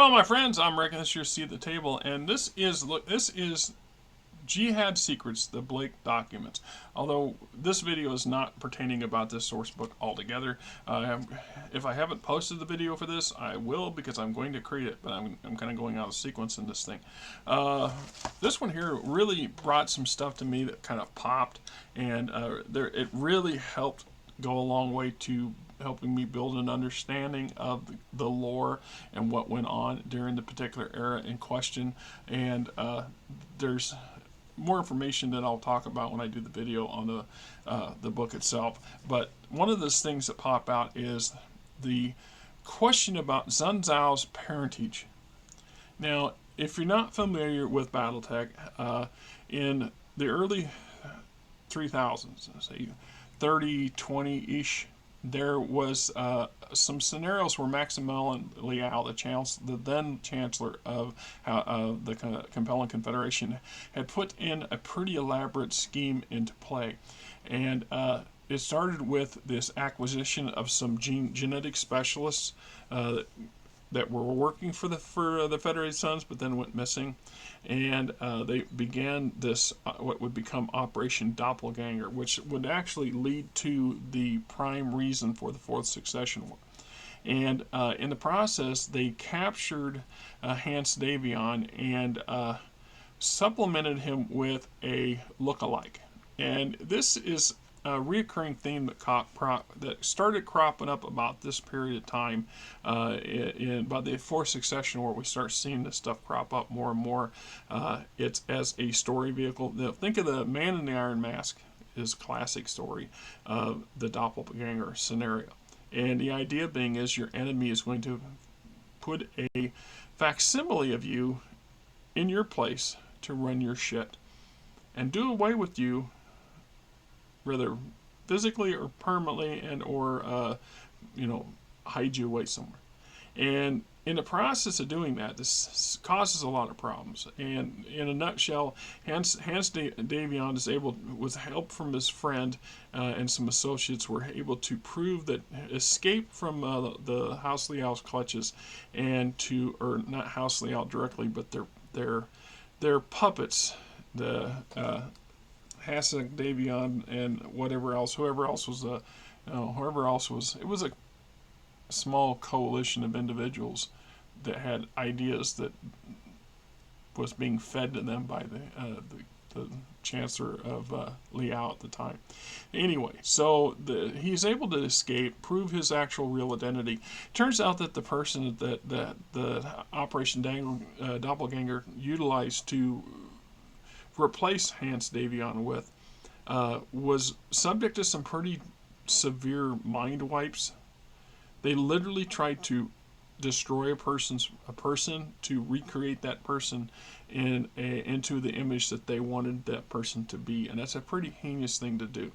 Well, my friends, I'm Rick, and this is your seat at the table, and this is Jihad Secrets, the Blake documents. Although this video is not pertaining about this source book altogether. If I haven't posted the video for this, I will because I'm going to create it, but I'm kind of going out of sequence in this thing. This one here really brought some stuff to me that kind of popped, and it really helped go a long way to helping me build an understanding of the lore and what went on during the particular era in question. And there's more information that I'll talk about when I do the video on the book itself. But one of those things that pop out is the question about Sun-Tzu's parentage. Now, if you're not familiar with BattleTech, in the early 3000s, say 30, 20-ish, there was some scenarios where Maximillian Liao, the then Chancellor of the Capellen Confederation, had put in a pretty elaborate scheme into play. And it started with this acquisition of some genetic specialists that were working for the Federated Sons, but then went missing, and they began this what would become Operation Doppelganger, which would actually lead to the prime reason for the Fourth Succession War. And in the process, they captured Hanse Davion and supplemented him with a look-alike. And this is a reoccurring theme that started cropping up about this period of time. By the Fourth Succession War, we start seeing this stuff crop up more and more. It's as a story vehicle. Think of the Man in the Iron Mask, his classic story of the doppelganger scenario. And the idea being is your enemy is going to put a facsimile of you in your place to run your shit and do away with you, whether physically or permanently, and or hide you away somewhere. And in the process of doing that, this causes a lot of problems. And in a nutshell, Hanse Davion is able, with help from his friend and some associates, were able to prove that escape from the House Liao's clutches, and or not House Liao directly, but their puppets, the Hanse Davion and whoever else was it was a small coalition of individuals that had ideas that was being fed to them by the Chancellor of Liao at the time. Anyway, so he's able to escape, prove his actual real identity. Turns out that the person that the Operation Doppelganger utilized to replace Hanse Davion with was subject to some pretty severe mind wipes. They literally tried to destroy a person to recreate that person into the image that they wanted that person to be, and that's a pretty heinous thing to do.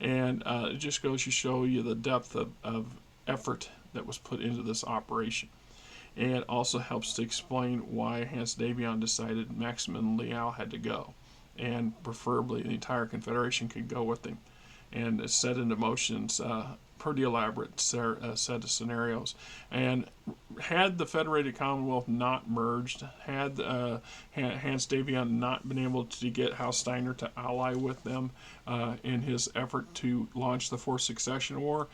And it just goes to show you the depth of effort that was put into this operation. And it also helps to explain why Hanse Davion decided Maximillian Liao had to go, and preferably the entire Confederation could go with him. And it set into motion pretty elaborate set of scenarios. And had the Federated Commonwealth not merged, had Hanse Davion not been able to get House Steiner to ally with them in his effort to launch the Fourth Succession War,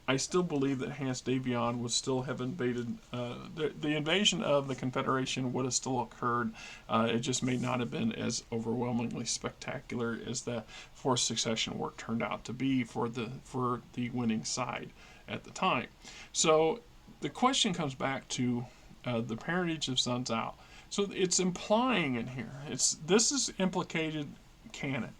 I still believe that Hanse Davion would still have invaded. The invasion of the Confederation would have still occurred. It just may not have been as overwhelmingly spectacular as the Fourth Succession War turned out to be for the winning side at the time. So the question comes back to the parentage of Sun-Tzu. So it's implying in here, this is implicated canon.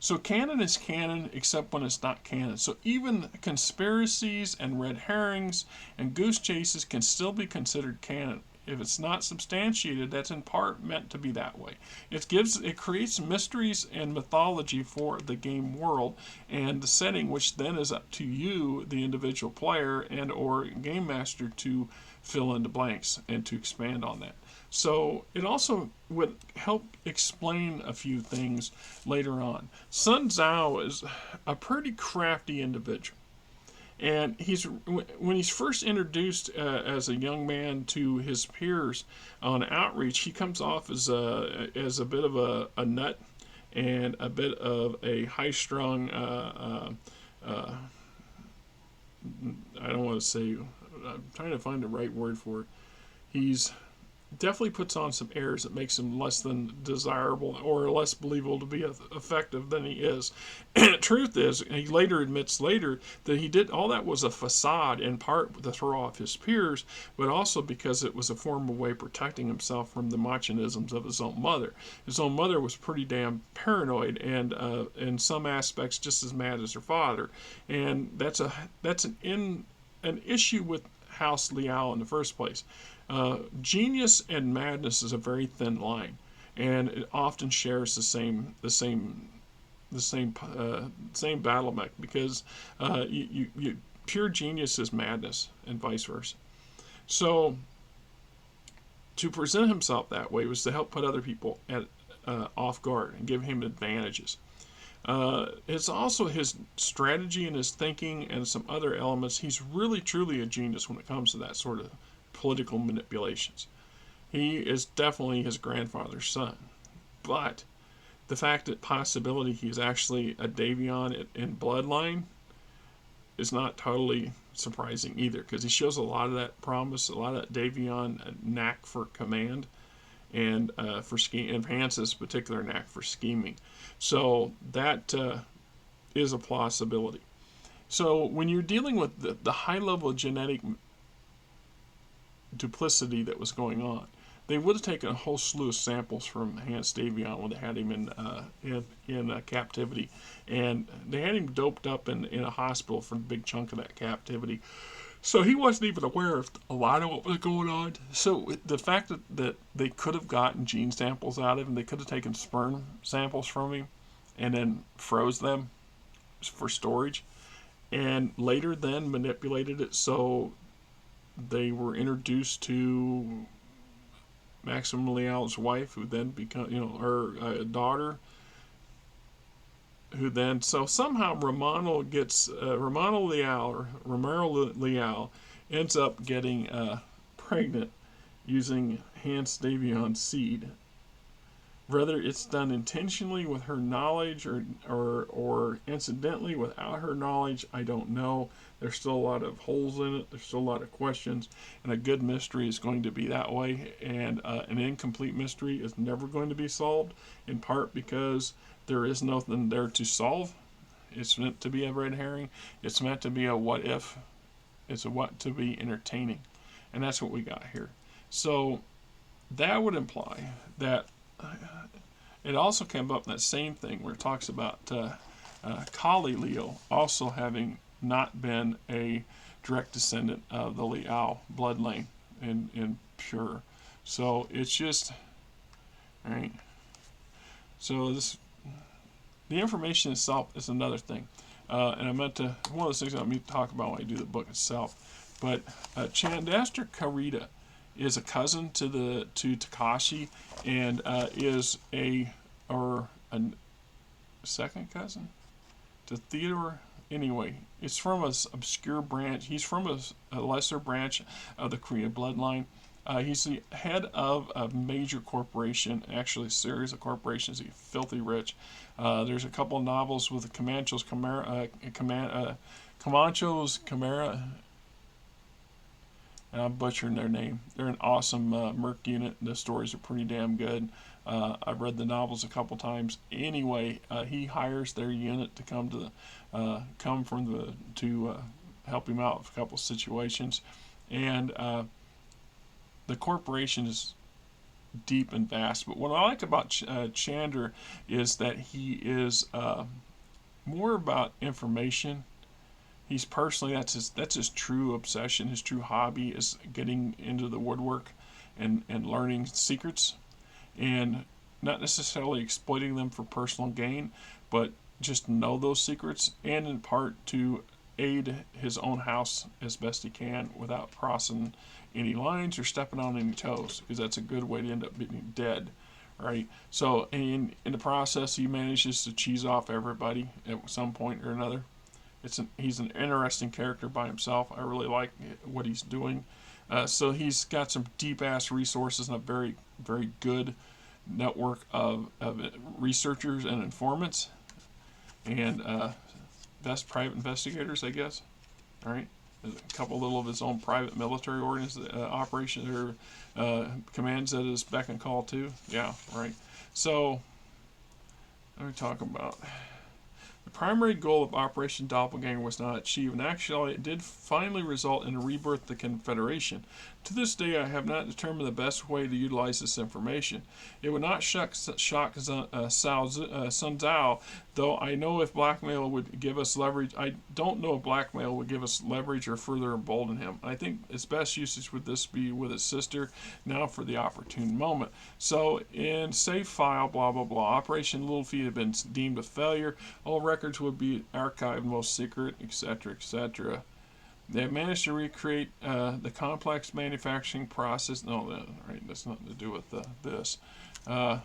So canon is canon except when it's not canon. So even conspiracies and red herrings and goose chases can still be considered canon. If it's not substantiated, that's in part meant to be that way. It creates mysteries and mythology for the game world and the setting, which then is up to you, the individual player and or game master, to fill in the blanks and to expand on that. So it also would help explain a few things later on. Sun-Tzu is a pretty crafty individual. And when he's first introduced as a young man to his peers on outreach, he comes off as a bit of a nut and a bit of a high-strung. I don't want to say. I'm trying to find the right word for it. He's definitely puts on some airs that makes him less than desirable or less believable to be effective than he is. And the truth is, he later admits later that he did all that was a facade in part to throw off his peers, but also because it was a form of way of protecting himself from the machinisms of his own mother. His own mother was pretty damn paranoid and in some aspects just as mad as her father, and that's an issue with House Liao in the first place. Genius and madness is a very thin line, and it often shares the same battle mech because pure genius is madness and vice versa. So to present himself that way was to help put other people at off guard and give him advantages. It's also his strategy and his thinking and some other elements. He's really truly a genius when it comes to that sort of political manipulations. He is definitely his grandfather's son. But the fact that possibility he's actually a Davion in bloodline is not totally surprising either, because he shows a lot of that promise, a lot of that Davion knack for command, and for scheme, and Hanse's particular knack for scheming. So that is a possibility. So when you're dealing with the high level of genetic duplicity that was going on, they would have taken a whole slew of samples from Hans Davion when they had him in captivity, and they had him doped up in a hospital for a big chunk of that captivity. So he wasn't even aware of a lot of what was going on. So the fact that they could have gotten gene samples out of him, they could have taken sperm samples from him, and then froze them for storage, and later then manipulated it so they were introduced to Maximillian's wife, who then become, her daughter, who then, so somehow Romano Liao ends up getting pregnant using Hans Davion's seed. Whether it's done intentionally with her knowledge or incidentally without her knowledge, I don't know. There's still a lot of holes in it. There's still a lot of questions. And a good mystery is going to be that way. And an incomplete mystery is never going to be solved, in part because there is nothing there to solve. It's meant to be a red herring. It's meant to be a what if. It's a what to be entertaining. And that's what we got here. So that would imply that it also came up in that same thing where it talks about Kali Liao also having not been a direct descendant of the Liao bloodline in pure. So it's just, all right. So the information itself is another thing. And I meant to, one of those things I meant to talk about when I do the book itself. But Chandaster Karita is a cousin to Takashi, and is a second cousin to Theodore. Anyway, it's from an obscure branch. He's from a lesser branch of the Korean bloodline. He's the head of a major corporation, actually a series of corporations. He's filthy rich. There's a couple of novels with the Comanches, Chimera, and I'm butchering their name. They're an awesome merc unit. The stories are pretty damn good. I've read the novels a couple times. Anyway, he hires their unit to come to help him out with a couple of situations, and the corporation is deep and vast. But what I like about Chandra is that he is more about information. He's personally, that's his true obsession. His true hobby is getting into the woodwork and learning secrets, and not necessarily exploiting them for personal gain, but just know those secrets, and in part to aid his own house as best he can without crossing any lines or stepping on any toes, because that's a good way to end up being dead, right? So in the process, he manages to cheese off everybody at some point or another. He's an interesting character by himself. I really like what he's doing. So he's got some deep ass resources and a very very good network of researchers and informants and best private investigators, I guess. All right. A couple little of his own private military operations or commands at his beck and call too. Yeah, right. So let me talk about the primary goal of Operation Doppelganger was not achieved, and actually it did finally result in a rebirth of the Confederation. To this day, I have not determined the best way to utilize this information. It would not shock Sun-Tzu, though I know if blackmail would give us leverage. I don't know if blackmail would give us leverage or further embolden him. I think its best usage would this be with his sister, now for the opportune moment. So, in save file, blah blah blah, Operation Little Feet had been deemed a failure. All records would be archived, most secret, etc., etc. They have managed to recreate the complex manufacturing process. No, right, that's nothing to do with this. All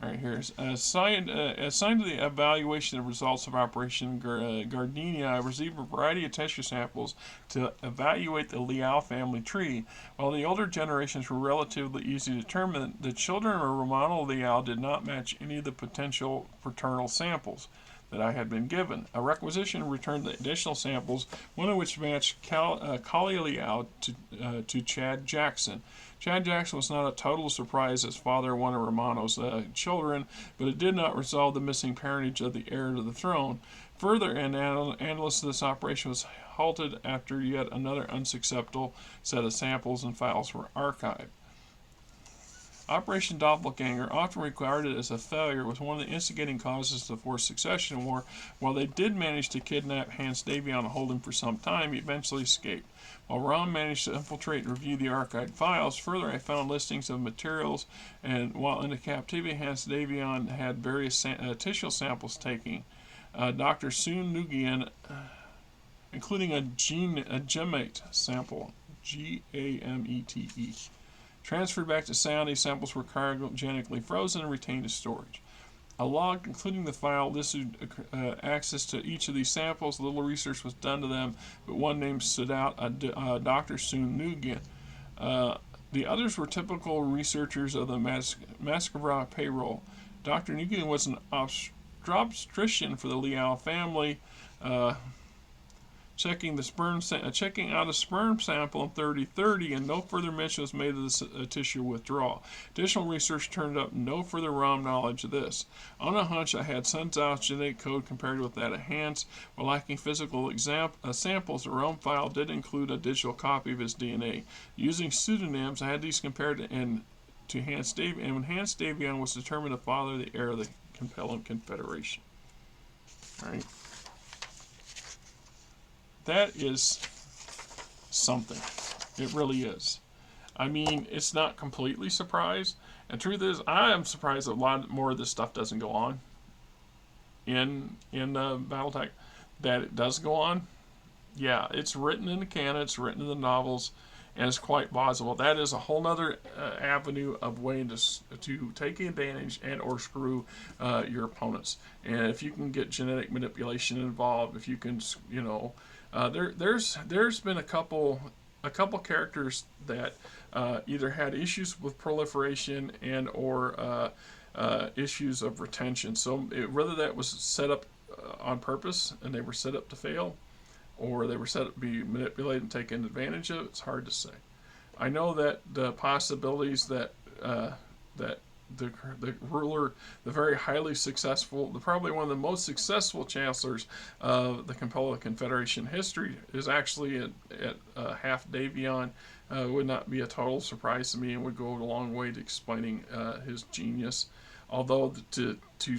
right, here's assigned to the evaluation of results of Operation Gardenia. I received a variety of tissue samples to evaluate the Liao family tree. While the older generations were relatively easy to determine, the children of Romano Liao did not match any of the potential paternal samples that I had been given. A requisition returned the additional samples, one of which matched Kali Liao to Chad Jackson. Chad Jackson was not a total surprise as father of one of Romano's children, but it did not resolve the missing parentage of the heir to the throne. Further analysis of this operation was halted after yet another unsuccessful set of samples and files were archived. Operation Doppelganger, often regarded as a failure, was one of the instigating causes of the Fourth Succession War. While they did manage to kidnap Hanse Davion and hold him for some time, he eventually escaped. While Ron managed to infiltrate and review the archived files, further I found listings of materials, and while in the captivity, Hanse Davion had various tissue samples taken. Dr. Sun-Tzu, including a gemate sample, G-A-M-E-T-E. Transferred back to Sound, these samples were cryogenically frozen and retained as storage. A log including the file listed access to each of these samples. Little research was done to them, but one name stood out, Dr. Sun-Tzu. The others were typical researchers of the Mascavra payroll. Dr. Nguyen was an obstetrician for the Liao family, checking out a sperm sample in 3030, and no further mention was made of this tissue withdrawal. Additional research turned up no further ROM knowledge of this. On a hunch, I had Sun-Tzu's genetic code compared with that of Hanse. While lacking physical samples, the ROM file did include a digital copy of his DNA. Using pseudonyms, I had these compared to Hanse Davion, and when Hanse Davion was determined the father, the heir of the Capellen Confederation. All right. That is something. It really is. I mean, it's not completely surprised. And truth is, I am surprised that a lot more of this stuff doesn't go on in Battletech. That it does go on. Yeah, it's written in the canon, it's written in the novels, and it's quite plausible. That is a whole other avenue of way to take advantage and or screw your opponents. And if you can get genetic manipulation involved, if you can, there's been a couple characters that either had issues with proliferation and or issues of retention. So whether that was set up on purpose and they were set up to fail, or they were set up to be manipulated and taken advantage of, it's hard to say. I know that the possibilities that the ruler, the very highly successful, probably one of the most successful chancellors of the Capellen Confederation history is actually at half Davion. Would not be a total surprise to me and would go a long way to explaining his genius. Although to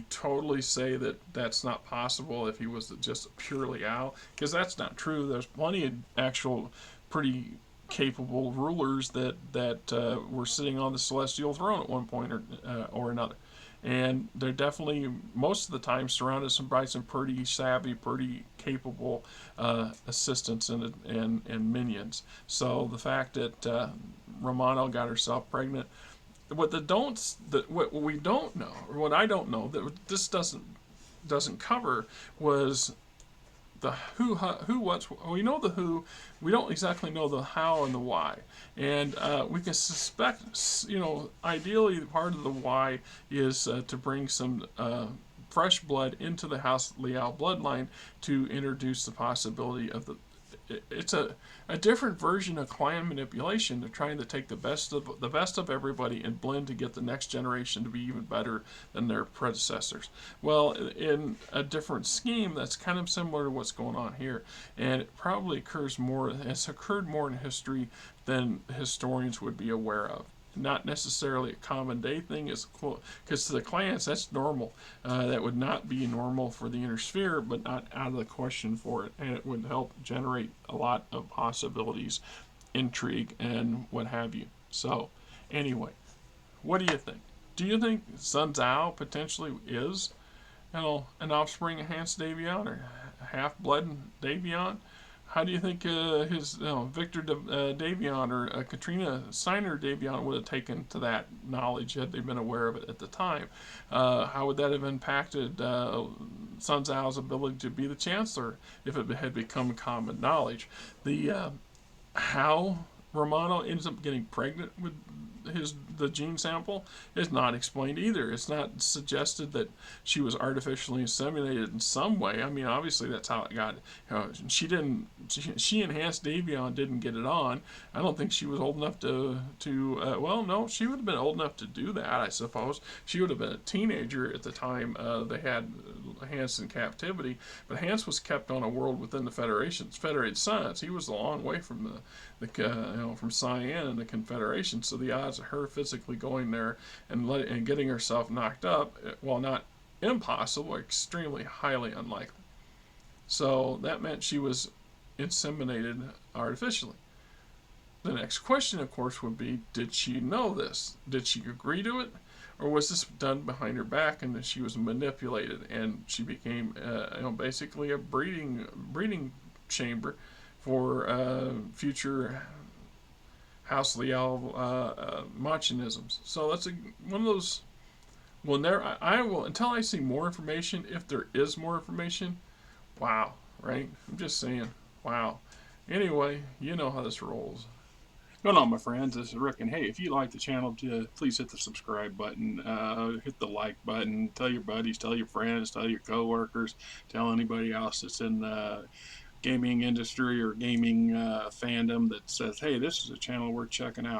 totally say that that's not possible if he was just purely out, because that's not true. There's plenty of actual pretty capable rulers that were sitting on the celestial throne at one point or another, and they're definitely most of the time surrounded by some pretty savvy, pretty capable assistants and minions. So the fact that Romano got herself pregnant, what we don't know, or what I don't know, that this doesn't cover was the who, what's. We know the who. We don't exactly know the how and the why, and we can suspect. Ideally, part of the why is to bring some fresh blood into the House Liao bloodline to introduce the possibility of the. It's a different version of clan manipulation. They're trying to take the best of everybody and blend to get the next generation to be even better than their predecessors. Well, in a different scheme, that's kind of similar to what's going on here, and it probably occurs more. It's occurred more in history than historians would be aware of. Not necessarily a common day thing, because to the clans that's normal. That would not be normal for the inner sphere, but not out of the question for it, and it would help generate a lot of possibilities, intrigue, and what have you. So, anyway, what do you think? Do you think Sun-Tzu potentially is, an offspring of Hanse Davion or half-blood Davion? How do you think his Victor Davion or Katrina Steiner Davion would have taken to that knowledge had they been aware of it at the time? How would that have impacted Sun-Tzu's ability to be the chancellor if it had become common knowledge? How Romano ends up getting pregnant with the gene sample is not explained either. It's not suggested that she was artificially inseminated in some way. I mean, obviously that's how it got. She didn't. She and Hanse Davion didn't get it on. I don't think she was old enough to. Well, no, she would have been old enough to do that. I suppose she would have been a teenager at the time they had Hanse in captivity. But Hanse was kept on a world within the Federated Sons. He was a long way from from Cyan and the Confederation. So the odds of her physically going there and getting herself knocked up, while not impossible, extremely highly unlikely. So that meant she was inseminated artificially. The next question, of course, would be, did she know this? Did she agree to it? Or was this done behind her back and she was manipulated and she became basically a breeding chamber for future House Liao machinisms? So that's one of those. Well, I will, until I see more information, if there is more information. Wow, right? I'm just saying, wow. Anyway, you know how this rolls. Going on, my friends, this is Rick, and hey, if you like the channel, please hit the subscribe button, hit the like button, tell your buddies, tell your friends, tell your coworkers, tell anybody else that's in the gaming industry or gaming fandom that says, hey, this is a channel worth checking out.